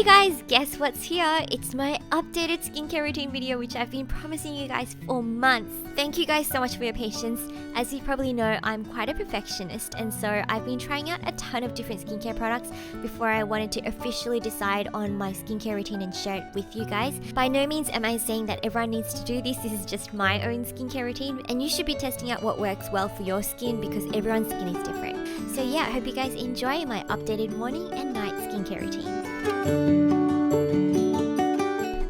guys, guess what's here? It's my updated skincare routine video which I've been promising you guys for months. Thank you guys so much for your patience. As you probably know, I'm quite a perfectionist, and so I've been trying out a ton of different skincare products before I wanted to officially decide on my skincare routine and share it with you guys. By no means am I saying that everyone needs to do this. This is just my own skincare routine, and you should be testing out what works well for your skin because everyone's skin is different. So yeah, I hope you guys enjoy my updated morning and night skincare routine.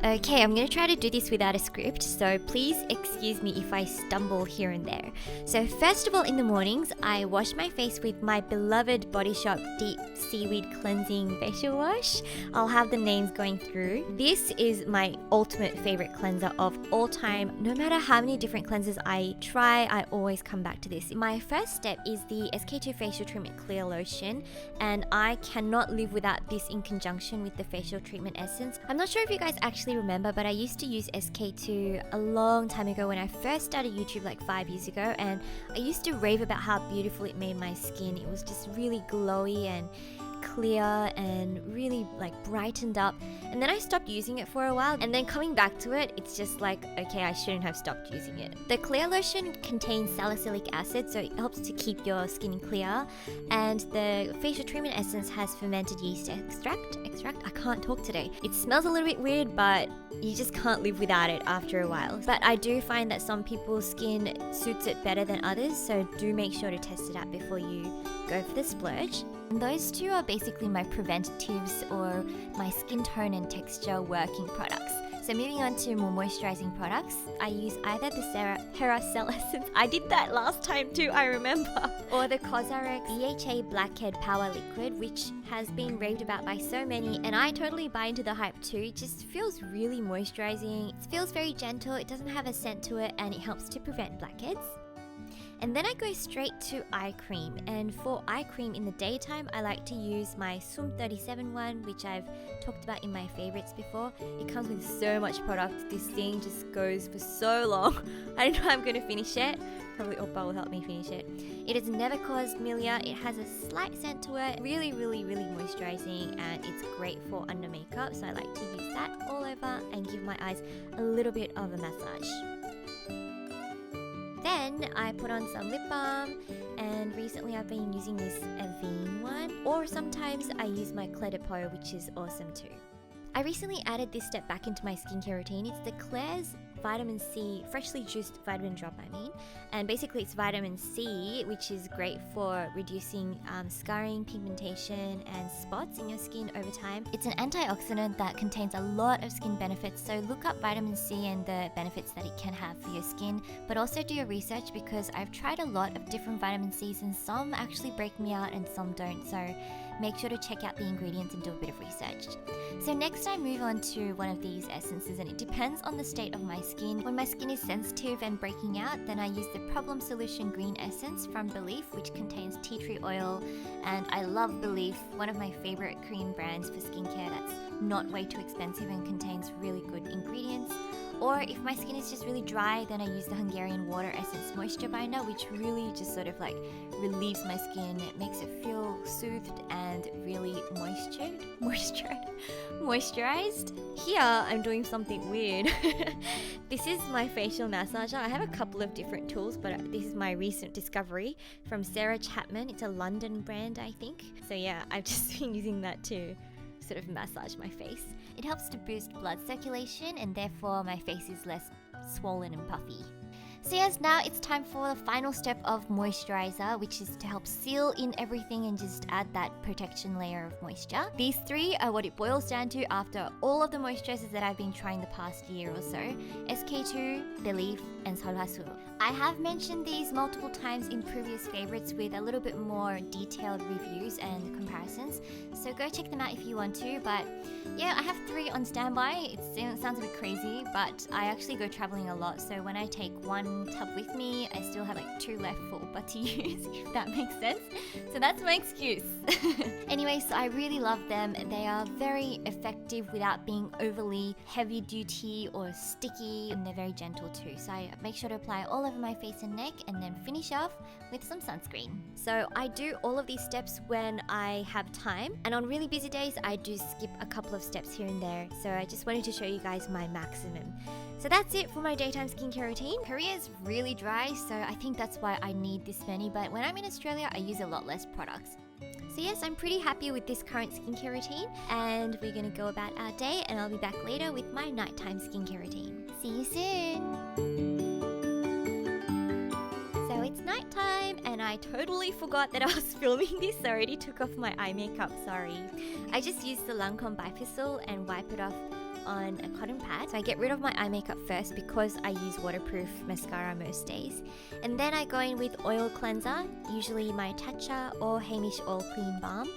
Okay, I'm going to try to do this without a script, so please excuse me if I stumble here and there. So first of all, in the mornings, I wash my face with my beloved Body Shop Deep Seaweed Cleansing Facial Wash. I'll have the names going through. This is my ultimate favorite cleanser of all time. No matter how many different cleansers I try, I always come back to this. My first step is the SK2 Facial Treatment Clear Lotion, and I cannot live without this in conjunction with the Facial Treatment Essence. I'm not sure if you guys actually remember, but I used to use SK2 a long time ago when I first started YouTube like 5 years ago, and I used to rave about how beautiful it made my skin. It was just really glowy and clear and really like brightened up, and then I stopped using it for a while, and then coming back to it, it's just like, okay, I shouldn't have stopped using it. The clear lotion contains salicylic acid, so it helps to keep your skin clear, and the facial treatment essence has fermented yeast extract. I can't talk today. It smells a little bit weird, but you just can't live without it after a while. But I do find that some people's skin suits it better than others, so do make sure to test it out before you go for the splurge. And those two are basically my preventatives or my skin tone and texture working products. So moving on to more moisturizing products, I use either the Hera Cell Essence, I did that last time too, I remember, or the COSRX BHA Blackhead Power Liquid, which has been raved about by so many, and I totally buy into the hype too. It just feels really moisturizing, it feels very gentle, it doesn't have a scent to it, and it helps to prevent blackheads. And then I go straight to eye cream, and for eye cream in the daytime I like to use my Sum 37 one, which I've talked about in my favorites before. It comes with so much product, this thing just goes for so long. I don't know how I'm going to finish it, probably Oppa will help me finish it. It has never caused milia, it has a slight scent to it, really moisturizing, and it's great for under makeup, so I like to use that all over and give my eyes a little bit of a massage. Then I put on some lip balm, and recently I've been using this Avene one, or sometimes I use my Clé de Peau, which is awesome too. I recently added this step back into my skincare routine. It's the Klairs Vitamin C, freshly juiced vitamin drop and basically it's vitamin C, which is great for reducing scarring, pigmentation and spots in your skin over time. It's an antioxidant that contains a lot of skin benefits, so look up vitamin C and the benefits that it can have for your skin, but also do your research because I've tried a lot of different vitamin C's and some actually break me out and some don't, so make sure to check out the ingredients and do a bit of research. So next I move on to one of these essences, and it depends on the state of my skin. When my skin is sensitive and breaking out, then I use the Problem Solution Green Essence from Belif, which contains tea tree oil, and I love Belif, one of my favorite Korean brands for skincare that's not way too expensive and contains really good ingredients. Or if my skin is just really dry, then I use the Hungarian Water Essence Moisture Binder, which really just sort of like relieves my skin. It makes it feel soothed and really moisturized. Here, I'm doing something weird. This is my facial massager. I have a couple of different tools, but this is my recent discovery from Chapman. It's a London brand, I think. So yeah, I've just been using that to sort of massage my face. It helps to boost blood circulation, and therefore my face is less swollen and puffy. So yes, now it's time for the final step of moisturizer, which is to help seal in everything and just add that protection layer of moisture. These three are what it boils down to after all of the moisturizers that I've been trying the past year or so: SK2, Belif, and Sulwhasoo. I have mentioned these multiple times in previous favorites with a little bit more detailed reviews and comparisons, so go check them out if you want to. But yeah, I have 3 on standby. It sounds a bit crazy, but I actually go traveling a lot, so when I take one skincare tub with me. I still have like 2 left for Opa to use, if that makes sense. So that's my excuse. Anyway, so I really love them. They are very effective without being overly heavy duty or sticky, and they're very gentle too. So I make sure to apply all over my face and neck and then finish off with some sunscreen. So I do all of these steps when I have time, and on really busy days I do skip a couple of steps here and there. So I just wanted to show you guys my maximum. So that's it for my daytime skincare routine. Korea is really dry, so I think that's why I need this many, but when I'm in Australia I use a lot less products. So yes, I'm pretty happy with this current skincare routine, and we're gonna go about our day, and I'll be back later with my nighttime skincare routine. See you soon! So it's nighttime, and I totally forgot that I was filming this. I already took off my eye makeup, sorry. I just used the Lancome Bi-Facil and wipe it off on a cotton pad. So I get rid of my eye makeup first because I use waterproof mascara most days. And then I go in with oil cleanser, usually my Tatcha or Heimish Oil Clean Balm.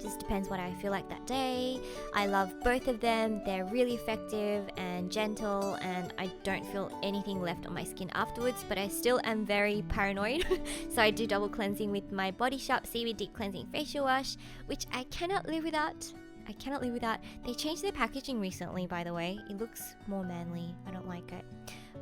Just depends what I feel like that day. I love both of them. They're really effective and gentle, and I don't feel anything left on my skin afterwards, but I still am very paranoid. So I do double cleansing with my Body Shop Seaweed Deep Cleansing Facial Wash, which I cannot live without. They changed their packaging recently, by the way. It looks more manly. I don't like it.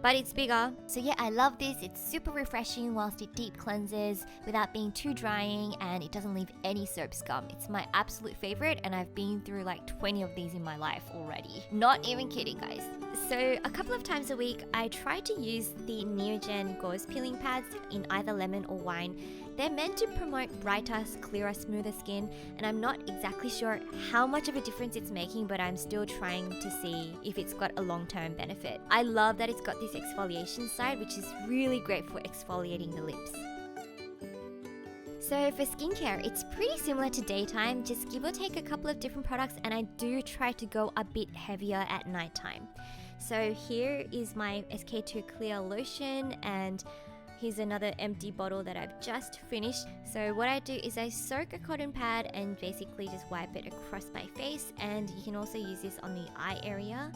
But it's bigger. So yeah, I love this. It's super refreshing whilst it deep cleanses without being too drying, and it doesn't leave any soap scum. It's my absolute favorite, and I've been through like 20 of these in my life already. Not even kidding, guys. So a couple of times a week, I try to use the Neogen Gauze Peeling Pads in either lemon or wine. They're meant to promote brighter, clearer, smoother skin, and I'm not exactly sure how much of a difference it's making, but I'm still trying to see if it's got a long-term benefit. I love that it's got this exfoliation side, which is really great for exfoliating the lips. So for skincare, it's pretty similar to daytime, just give or take a couple of different products, and I do try to go a bit heavier at nighttime. So here is my SK2 Clear Lotion, and here's another empty bottle that I've just finished. So what I do is I soak a cotton pad and basically just wipe it across my face, and you can also use this on the eye area.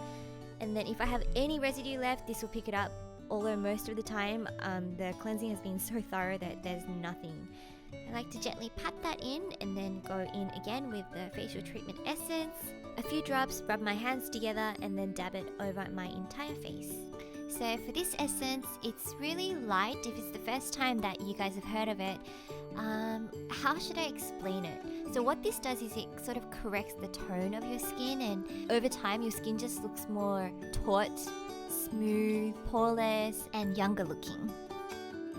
And then if I have any residue left, this will pick it up, although most of the time the cleansing has been so thorough that there's nothing. I like to gently pat that in and then go in again with the facial treatment essence. A few drops, rub my hands together, and then dab it over my entire face. So for this essence, it's really light. If it's the first time that you guys have heard of it, how should I explain it? So what this does is it sort of corrects the tone of your skin, and over time your skin just looks more taut, smooth, poreless, and younger looking.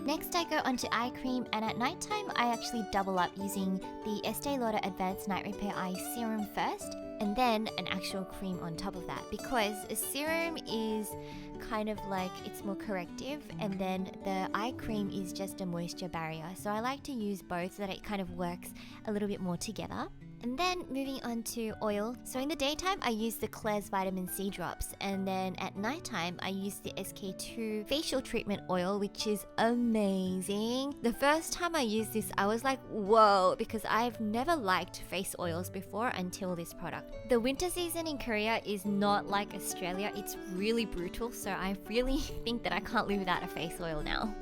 Next I go onto eye cream, and at nighttime I actually double up using the Estee Lauder Advanced Night Repair Eye Serum first, and then an actual cream on top of that, because a serum is kind of like, it's more corrective, and then the eye cream is just a moisture barrier. So I like to use both so that it kind of works a little bit more together. And then moving on to oil. So in the daytime, I use the Klairs Vitamin C drops, and then at nighttime, I use the SK2 facial treatment oil, which is amazing. The first time I used this, I was like, whoa, because I've never liked face oils before until this product. The winter season in Korea is not like Australia. It's really brutal, so I really think that I can't live without a face oil now.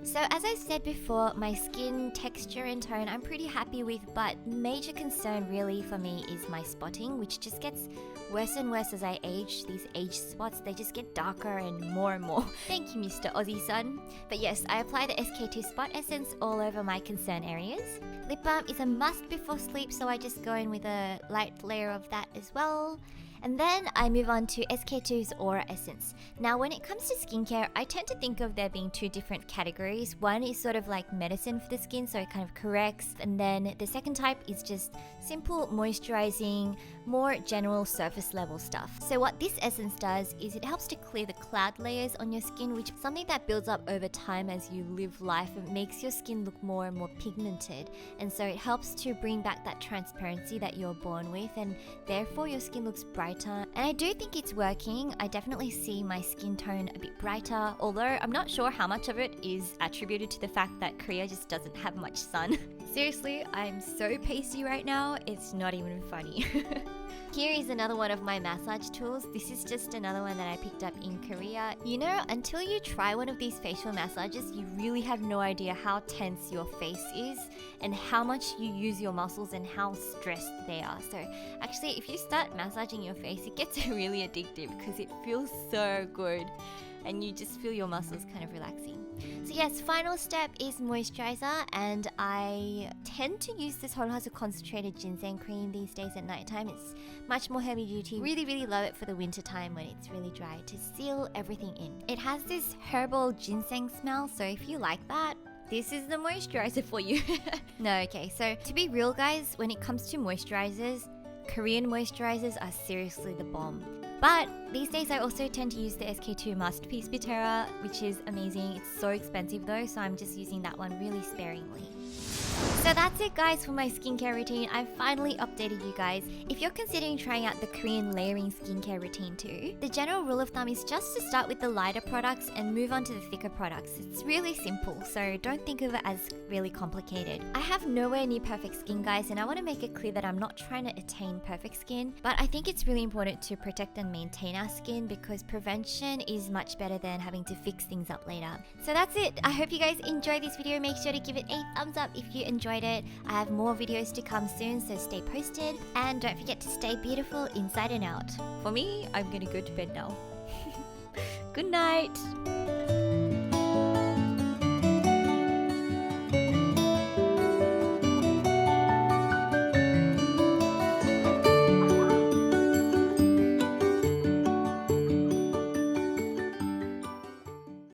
So as I said before, my skin texture and tone I'm pretty happy with, but major concern really for me is my spotting, which just gets worse and worse as I age. These age spots, they just get darker and more. Thank you, Mr. Aussie Sun. But yes, I apply the SK2 Spot Essence all over my concern areas. Lip balm is a must before sleep, so I just go in with a light layer of that as well. And then I move on to SK2's Aura Essence. Now when it comes to skincare, I tend to think of there being two different categories. One is sort of like medicine for the skin, so it kind of corrects. And then the second type is just simple moisturizing, more general surface level stuff. So what this essence does is it helps to clear the cloud layers on your skin, which is something that builds up over time as you live life and makes your skin look more and more pigmented. And so it helps to bring back that transparency that you're born with, and therefore your skin looks brighter. And I do think it's working. I definitely see my skin tone a bit brighter, although I'm not sure how much of it is attributed to the fact that Korea just doesn't have much sun. Seriously, I'm so pasty right now, it's not even funny. Here is another one of my massage tools. This is just another one that I picked up in Korea. You know, until you try one of these facial massages, you really have no idea how tense your face is and how much you use your muscles and how stressed they are. So actually, if you start massaging your face, it gets really addictive because it feels so good and you just feel your muscles kind of relaxing. So yes, final step is moisturizer, and I tend to use this Sulwhasoo concentrated ginseng cream these days at nighttime. It's much more heavy duty. Really love it for the winter time when it's really dry to seal everything in. It has this herbal ginseng smell, so if you like that, this is the moisturizer for you. No, okay, so to be real guys, when it comes to moisturizers, Korean moisturizers are seriously the bomb. But these days I also tend to use the SK2 Masterpiece Pitera, which is amazing. It's so expensive though, so I'm just using that one really sparingly. So that's it guys for my skincare routine. I've finally updated you guys. If you're considering trying out the Korean layering skincare routine too, the general rule of thumb is just to start with the lighter products and move on to the thicker products. It's really simple, so don't think of it as really complicated. I have nowhere near perfect skin guys, and I want to make it clear that I'm not trying to attain perfect skin, but I think it's really important to protect and maintain our skin because prevention is much better than having to fix things up later. So that's it. I hope you guys enjoyed this video. Make sure to give it a thumbs up if you enjoyed it. I have more videos to come soon, so stay posted, and don't forget to stay beautiful inside and out. For me, I'm gonna go to bed now. Good night.